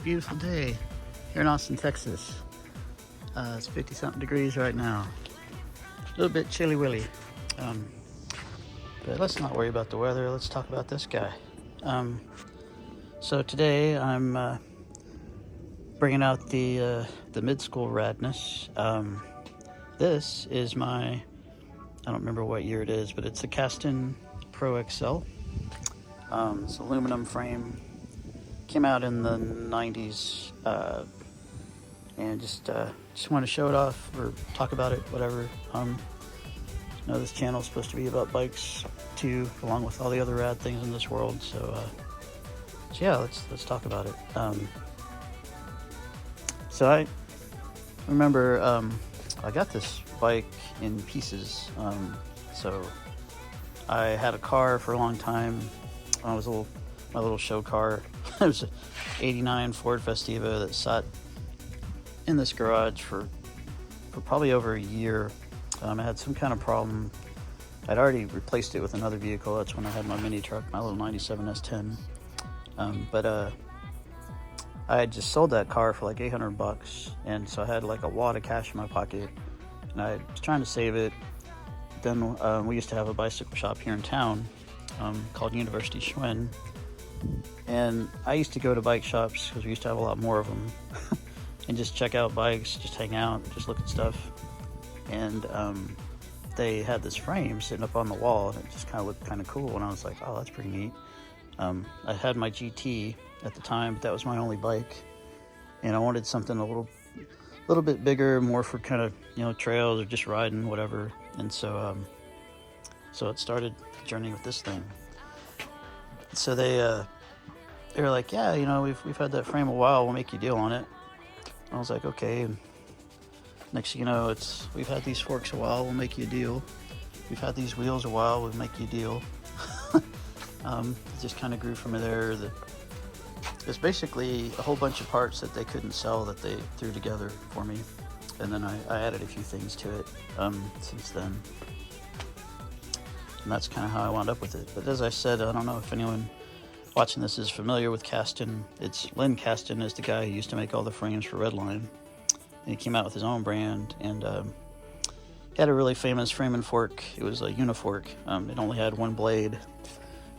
beautiful day here in Austin, Texas. It's 50-something degrees right now. A little bit chilly-willy. But let's not worry about the weather. Let's talk about this guy. So today I'm bringing out the mid-school radness. This is my, I don't remember what year it is, but it's a Kastan Pro XL. It's aluminum frame. Came out in the 90s, and just want to show it off or talk about it, whatever. I know this channel is supposed to be about bikes too, along with all the other rad things in this world. So yeah, let's talk about it. So I remember I got this bike in pieces. So I had a car for a long time. I was my little show car. It was an '89 Ford Festiva that sat in this garage for probably over a year. I had some kind of problem. I'd already replaced it with another vehicle. That's when I had my mini truck, my little 97 S10. But I had just sold that car for like $800, and so I had like a wad of cash in my pocket, and I was trying to save it. Then we used to have a bicycle shop here in town called University Schwinn. And I used to go to bike shops because we used to have a lot more of them and just check out bikes, just hang out, just look at stuff. And they had this frame sitting up on the wall, and it just kind of looked kind of cool. And I was like, oh, that's pretty neat. I had my GT at the time, but that was my only bike. And I wanted something a little bit bigger, more for kind of, trails or just riding, whatever. And so it started journeying with this thing. So they were like, yeah, we've had that frame a while. We'll make you a deal on it. I was like, okay. And next thing you know, we've had these forks a while. We'll make you a deal. We've had these wheels a while. We'll make you a deal. It just kind of grew from there. It's basically a whole bunch of parts that they couldn't sell that they threw together for me, and then I added a few things to it since then. And that's kind of how I wound up with it. But as I said, I don't know if anyone watching this is familiar with Kastan. It's Lynn Kastan is the guy who used to make all the frames for Redline. And he came out with his own brand, and he had a really famous frame and fork. It was a unifork. It only had one blade.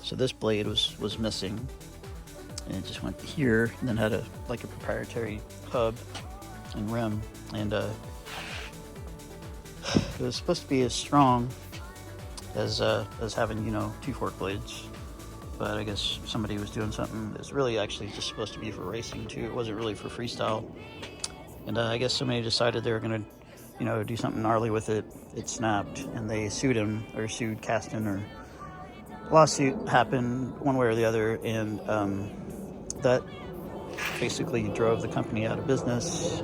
So this blade was missing. And it just went here, and then had a proprietary hub and rim. And it was supposed to be as strong as having, two fork blades, but I guess somebody was doing something. It was really actually just supposed to be for racing too. It wasn't really for freestyle. And I guess somebody decided they were gonna, do something gnarly with it. It snapped, and they sued Kastan, or lawsuit happened one way or the other, and that basically drove the company out of business.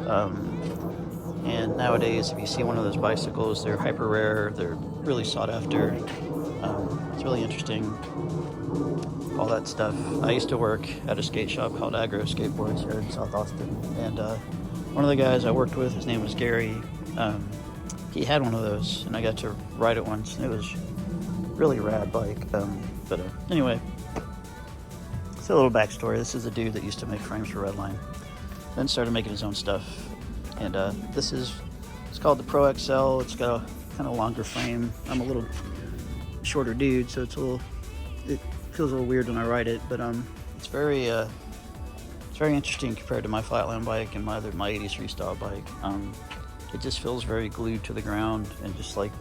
And nowadays, if you see one of those bicycles, they're hyper rare. They're really sought after. It's really interesting, all that stuff. I used to work at a skate shop called Agro Skateboards here in South Austin. And one of the guys I worked with, his name was Gary. He had one of those, and I got to ride it once. It was really rad bike. Anyway, it's a little backstory. This is a dude that used to make frames for Redline, then started making his own stuff. And it's called the Pro XL. It's got a kind of longer frame. I'm a little shorter dude, so it feels a little weird when I ride it, but it's very interesting compared to my flatland bike and my 80s freestyle bike. It just feels very glued to the ground, and just like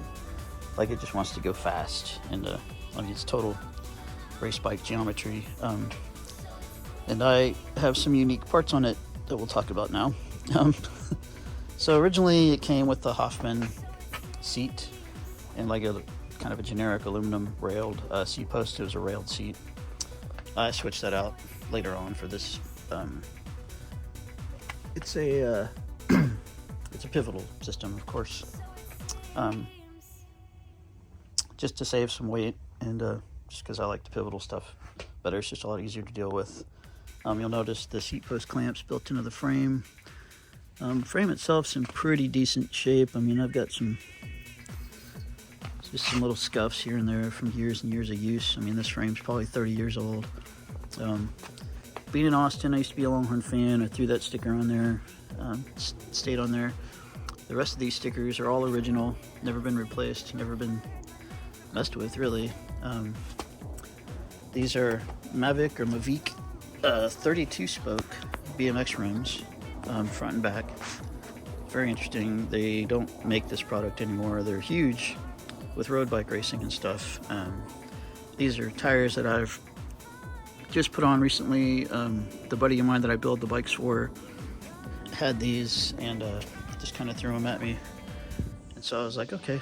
it just wants to go fast. And it's total race bike geometry. And I have some unique parts on it that we'll talk about now. So originally it came with the Hoffman seat and like a kind of a generic aluminum railed seat post. It was a railed seat. I switched that out later on for this. It's a pivotal system, of course, just to save some weight, and just because I like the pivotal stuff better. It's just a lot easier to deal with. You'll notice the seat post clamps built into the frame. Frame itself's in pretty decent shape. I've got just some little scuffs here and there from years and years of use. This frame's probably 30 years old. being in Austin, I used to be a Longhorn fan. I threw that sticker on there, stayed on there. The rest of these stickers are all original, never been replaced, never been messed with, really. These are Mavic 32 spoke BMX rims, front and back. Very interesting. They don't make this product anymore. They're huge with road bike racing and stuff. These are tires that I've just put on recently. The buddy of mine that I build the bikes for had these and just kind of threw them at me, and so I was like, okay.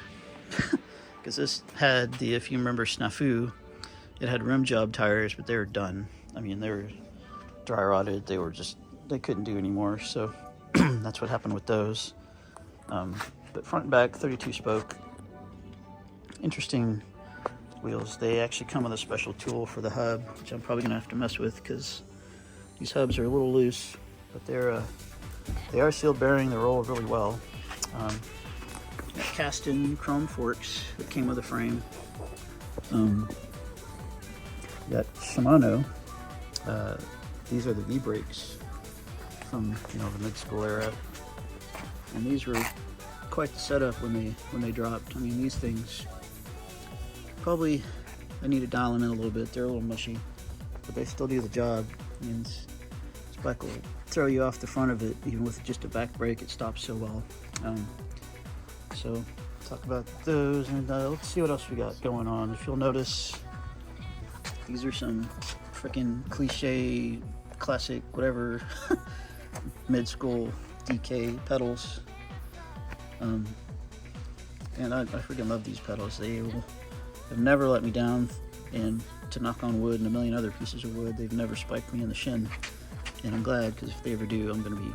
Because this had the, if you remember Snafu, it had rim job tires, but they were done. I mean, they were dry rotted. They couldn't do anymore. So that's what happened with those. But front and back, 32 spoke. Interesting wheels. They actually come with a special tool for the hub, which I'm probably gonna have to mess with because these hubs are a little loose, but they are sealed bearing. They roll really well. Kastan chrome forks that came with a frame. Got Shimano. These are the V brakes from the Midschool era, and these were quite the setup when they dropped. I mean, these things probably I need to dial them in a little bit. They're a little mushy, but they still do the job. I mean, this bike will throw you off the front of it, even with just a back brake. It stops so well. So talk about those, and let's see what else we got going on. If you'll notice, these are some freaking cliche, classic, whatever, Midschool DK pedals. And I freaking love these pedals. They have never let me down, and to knock on wood and a million other pieces of wood, they've never spiked me in the shin. And I'm glad, because if they ever do, I'm going to be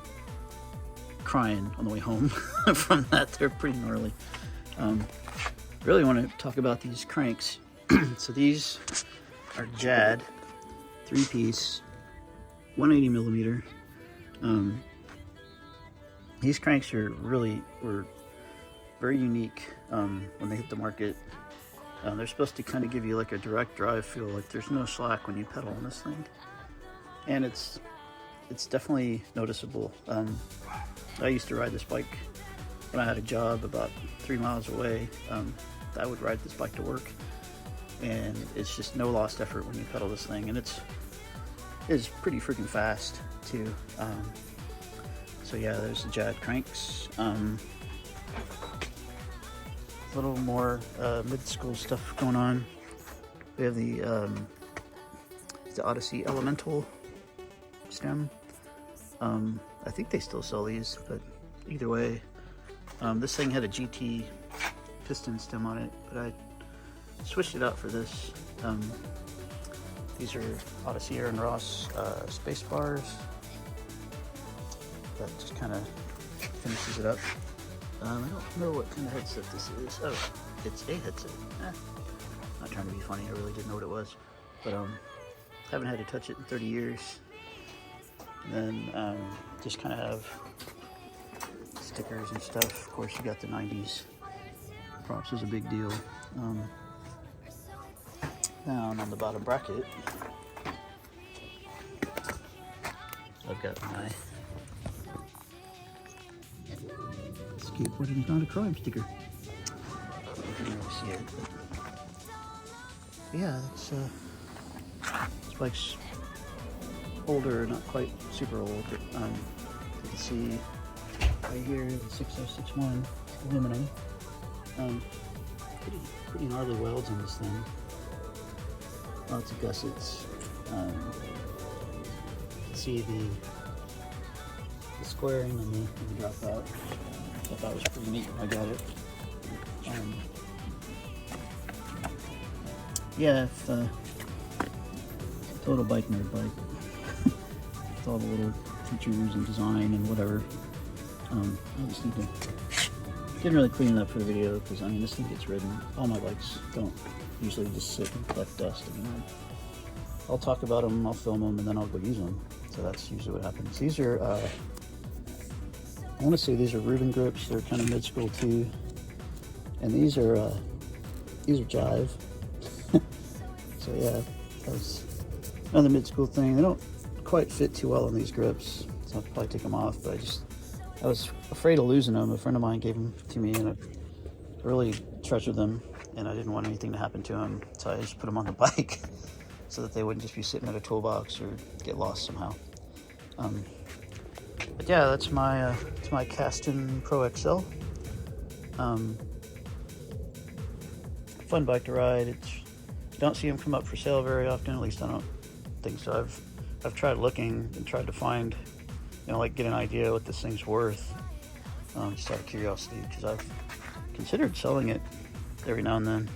crying on the way home from that. They're pretty gnarly. Really want to talk about these cranks. So these are JAD 3-piece 180 millimeter. These cranks were very unique when they hit the market. They're supposed to kind of give you like a direct drive feel, like there's no slack when you pedal on this thing, and it's definitely noticeable. I used to ride this bike when I had a job about 3 miles away. I would ride this bike to work, and it's just no lost effort when you pedal this thing, and it's pretty freaking fast too. So yeah, there's the JAD cranks. A little more Midschool stuff going on. We have the Odyssey Elemental stem. I think they still sell these, but either way, this thing had a GT piston stem on it, but I switched it out for this. These are Odyssey Aaron Ross space bars. That just kind of finishes it up. I don't know what kind of headset this is. Oh, it's a headset. Not trying to be funny, I really didn't know what it was. But haven't had to touch it in 30 years. And then just kind of have stickers and stuff. Of course, you got the 90s. Props is a big deal. Down on the bottom bracket, I've got my skateboarding is not a crime sticker. You can really see it. But yeah, this bike's older, not quite super old, but you can see right here the 6061 aluminum. Pretty gnarly welds on this thing. Lots of gussets. You can see the squaring and the dropout. I thought that was pretty neat when I got it. Yeah, if total bike nerd bike. With all the little features and design and whatever. I just need to. Didn't really clean it up for the video because I mean this thing gets ridden. All my bikes don't usually just sit and collect dust. I mean, I'll talk about them, I'll film them, and then I'll go use them. So that's usually what happens. These are, I want to say these are Reuben grips. They're kind of Midschool too. And these are Jive. So yeah, that's another Midschool thing. They don't quite fit too well on these grips, so I'll probably take them off. But I was afraid of losing them. A friend of mine gave them to me, and I really treasured them, and I didn't want anything to happen to them, so I just put them on the bike so that they wouldn't just be sitting at a toolbox or get lost somehow. But yeah, that's my Kastan Pro XL. Fun bike to ride. You don't see them come up for sale very often, at least I don't think so. I've tried looking and tried to find, like get an idea what this thing's worth, just out of curiosity, because I've considered selling it every now and then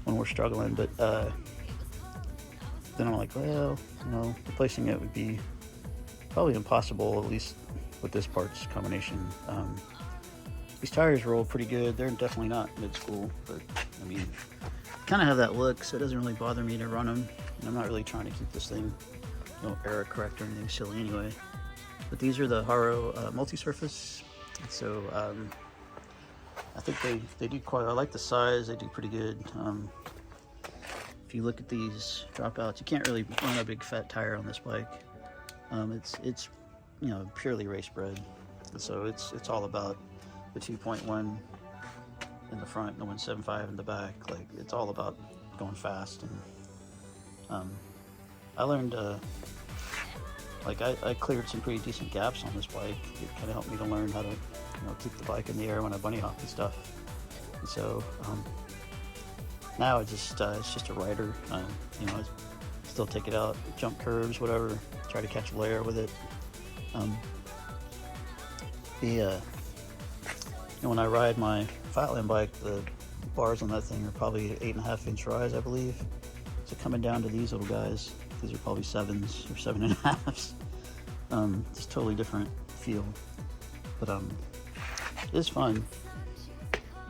when we're struggling, but then I'm like, well, replacing it would be probably impossible, at least with this parts combination. These tires roll pretty good. They're definitely not mid-school, but I mean, kind of have that look, so it doesn't really bother me to run them. And I'm not really trying to keep this thing, error correct or anything silly anyway. But these are the Haro multi-surface, so I think they do quite. I like the size. They do pretty good. If you look at these dropouts, you can't really run a big fat tire on this bike. It's purely race bred, so it's all about the 2.1 in the front and the 1.75 in the back. Like, it's all about going fast. And I learned I cleared some pretty decent gaps on this bike. It kind of helped me to learn how to keep the bike in the air when I bunny hop and stuff. And so now it's just a rider. I still take it out, jump curves, whatever, try to catch a layer with it. When I ride my flatland bike, the bars on that thing are probably 8.5-inch rise, I believe. So coming down to these little guys, these are probably 7s or 7.5s. Just totally different feel, but it is fun.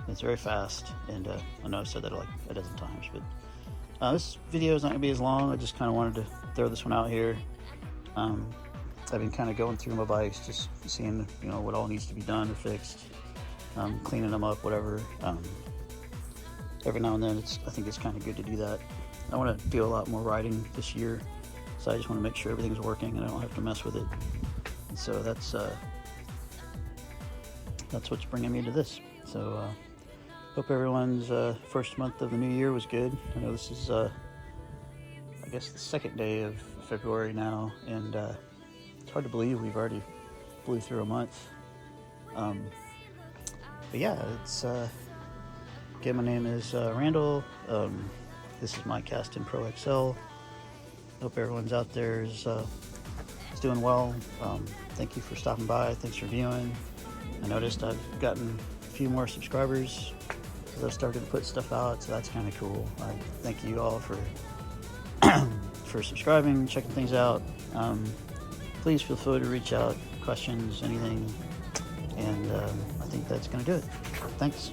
It's very fast, and I know I've said that like a dozen times, but this video is not gonna be as long. I just kind of wanted to throw this one out here. I've been kind of going through my bikes, just seeing what all needs to be done or fixed, cleaning them up, whatever. Every now and then, I think it's kind of good to do that. I want to do a lot more riding this year, so I just want to make sure everything's working and I don't have to mess with it. And so that's what's bringing me to this. So hope everyone's first month of the new year was good. I know this is I guess the second day of February now, and it's hard to believe we've already blew through a month. But yeah, it's again, my name is Randall. This is my Kastan Pro XL. Hope everyone's out there is doing well. Thank you for stopping by. Thanks for viewing. I noticed I've gotten a few more subscribers as I've started to put stuff out, so that's kind of cool. Thank you all for for subscribing, checking things out. Please feel free to reach out, questions, anything, and I think that's going to do it. Thanks.